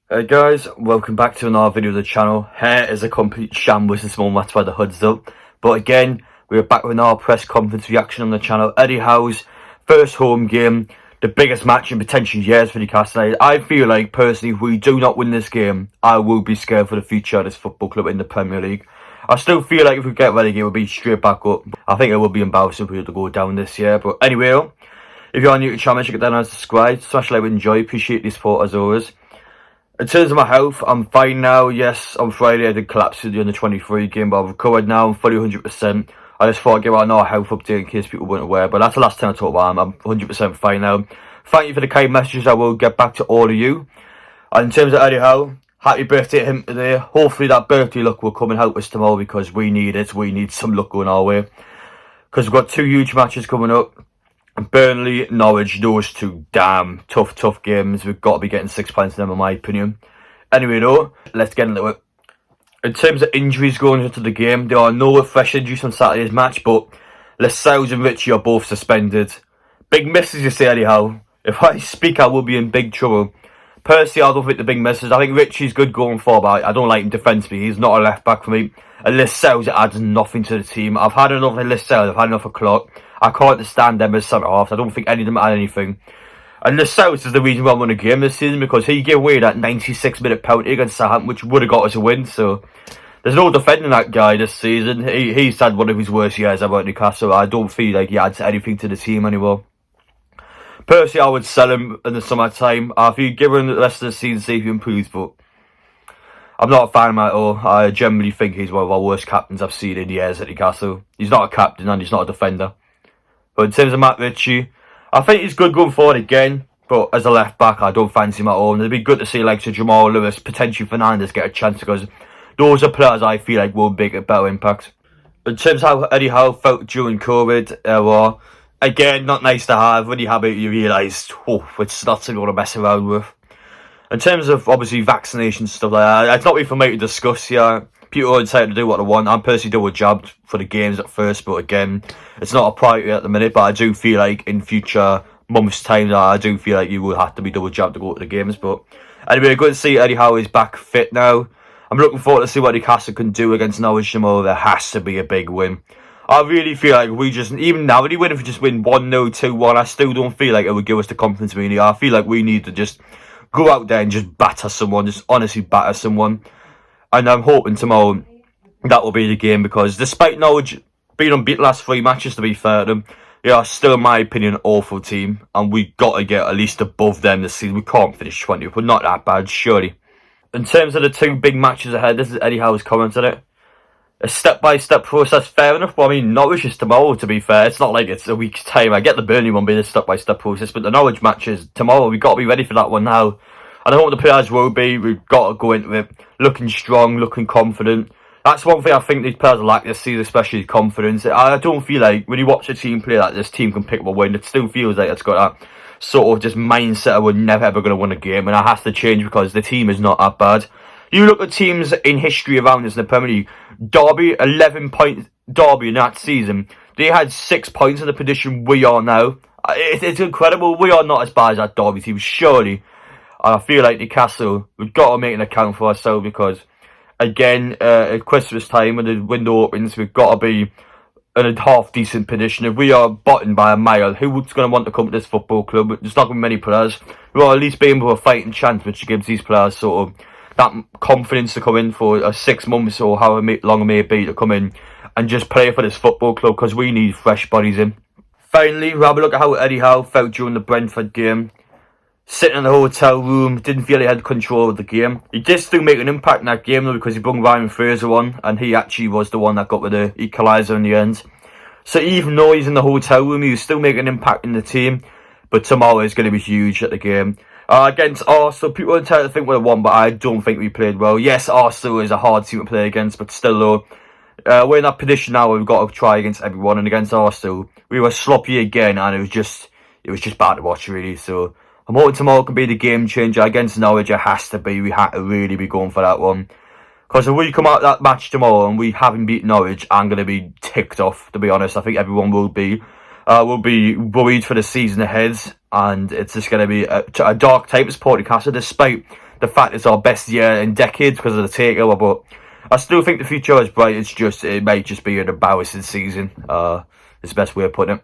Hey guys, welcome back to another video of the channel. Here is a complete shambles this morning, that's why the hood's up. But again, we're back with our press conference reaction on the channel. Eddie Howe's first home game, the biggest match in potential years for Newcastle. I feel like, personally, if we do not win this game, I will be scared for the future of this football club in the Premier League. I still feel like if we get relegated, we'll be straight back up. I think it will be embarrassing if we were to go down this year. But anyway, if you are new to the channel, make sure you get down and subscribe. Smash like, enjoy, appreciate the support as always. In terms of my health, I'm fine now. Yes, on Friday I did collapse with the under-23 game, but I've recovered now. I'm fully 100%. I just thought I'd give out another health update in case people weren't aware, but that's the last time I talked about it. I'm 100% fine now. Thank you for the kind messages. I will get back to all of you. And in terms of Eddie Howe, happy birthday to him today. Hopefully that birthday luck will come and help us tomorrow because we need it. We need some luck going our way. Because we've got two huge matches coming up. Burnley, Norwich, those two damn tough games. We've got to be getting 6 points in them, in my opinion. Anyway though, let's get into it. In terms of injuries going into the game, there are no fresh injuries from Saturday's match, but Lascelles and Richie are both suspended. Big misses, you say, Eddie Howe. If I speak, I will be in big trouble. Personally, I don't think the big misses. I think Richie's good going forward, but I don't like him defensively. He's not a left back for me. And Lascelles adds nothing to the team. I've had enough of Lascelles, I've had enough of Clark. I can't understand them as centre halves. I don't think any of them add anything. And Lascelles is the reason why I won the game this season, because he gave away that 96-minute penalty against Southampton, which would have got us a win. So there's no defending that guy this season. He's had one of his worst years ever at Newcastle. I don't feel like he adds anything to the team anymore. Personally, I would sell him in the summertime. If you give him the rest of the season, see if he improves, but I'm not a fan of him at all. I generally think he's one of our worst captains I've seen in years at Newcastle. He's not a captain and he's not a defender. But in terms of Matt Ritchie, I think he's good going forward again. But as a left back, I don't fancy him at all. And it'd be good to see like Jamal Lewis, potentially Fernandes get a chance, because those are players I feel like will make a better impact. In terms of how Eddie Howe felt during COVID, again, not nice to have. When you have it, you realise, oh, it's not something you want to mess around with. In terms of, obviously, vaccination stuff like that, it's not really for me to discuss here. People are entitled to do what they want. I'm personally double jabbed for the games at first, but again, it's not a priority at the minute. But I do feel like in future months' time, I do feel like you will have to be double jabbed to go to the games. But anyway, good to see Eddie Howe is back fit now. I'm looking forward to see what Newcastle can do against Norwich tomorrow. There has to be a big win. I really feel like we just, even now, even if we just win 1-0, 2-1, I still don't feel like it would give us the confidence we need. I feel like we need to just go out there and just batter someone, just honestly batter someone. And I'm hoping tomorrow that will be the game, because despite Norwich being unbeaten last 3 matches, to be fair to them, they are still, in my opinion, an awful team. And we've got to get at least above them this season. We can't finish 20th. We're not that bad, surely. In terms of the 2 big matches ahead, this is Eddie Howe's comment on it. A step-by-step process, fair enough. But I mean, Norwich is tomorrow, to be fair. It's not like it's a week's time. I get the Burnley one being a step-by-step process, but the Norwich match is tomorrow. We've got to be ready for that one now. I don't know what the players will be. We've got to go into it looking strong, looking confident. That's one thing I think these players lack this season, especially confidence. I don't feel like when you watch a team play like this team can pick up a win. It still feels like it's got that sort of just mindset of we're never ever going to win a game, and that has to change because the team is not that bad. You look at teams in history around us in the Premier League. Derby, 11-point Derby in that season. They had 6 points in the position we are now. It's incredible. We are not as bad as that Derby team, surely. And I feel like Newcastle, we've got to make an account for ourselves, because, again, at Christmas time when the window opens, we've got to be in a half-decent position. If we are bottom by a mile, who's going to want to come to this football club? There's not going to be many players. We'll at least be able to a fighting chance, which gives these players sort of that confidence to come in for 6 months or however long it may be, to come in and just play for this football club, because we need fresh bodies in. Finally, we'll have a look at how Eddie Howe felt during the Brentford game. Sitting in the hotel room, didn't feel he had control of the game. He did still make an impact in that game though, because he brought Ryan Fraser on, and he actually was the one that got with the equaliser in the end. So even though he's in the hotel room, he was still making an impact in the team. But tomorrow is going to be huge at the game. Against Arsenal, people are entitled to think we won, but I don't think we played well. Yes, Arsenal is a hard team to play against, but still though, we're in that position now where we've got to try against everyone. And against Arsenal, we were sloppy again, and it was just bad to watch, really. So I'm hoping tomorrow can be the game changer. Against Norwich, it has to be. We had to really be going for that one. Because if we come out that match tomorrow and we haven't beaten Norwich, I'm going to be ticked off, to be honest. I think everyone will be. We'll be worried for the season ahead, and it's just going to be a dark time for Newcastle, despite the fact it's our best year in decades because of the takeover, but I still think the future is bright. It might just be an embarrassing season. Is the best way of putting it.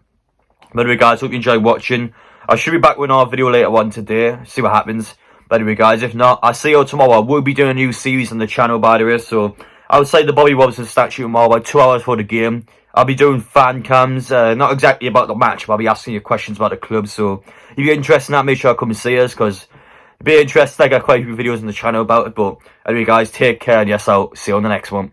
But anyway, guys, hope you enjoyed watching. I should be back with another video later on today. See what happens. But anyway, guys, if not, I'll see you all tomorrow. I will be doing a new series on the channel, by the way. So outside the Bobby Robson statue tomorrow, about 2 hours for the game, I'll be doing fan cams. Not exactly about the match, but I'll be asking you questions about the club. So if you're interested in that, make sure I come and see us, because it'd be interesting. I got quite a few videos on the channel about it. But anyway, guys, take care, and yes, I'll see you on the next one.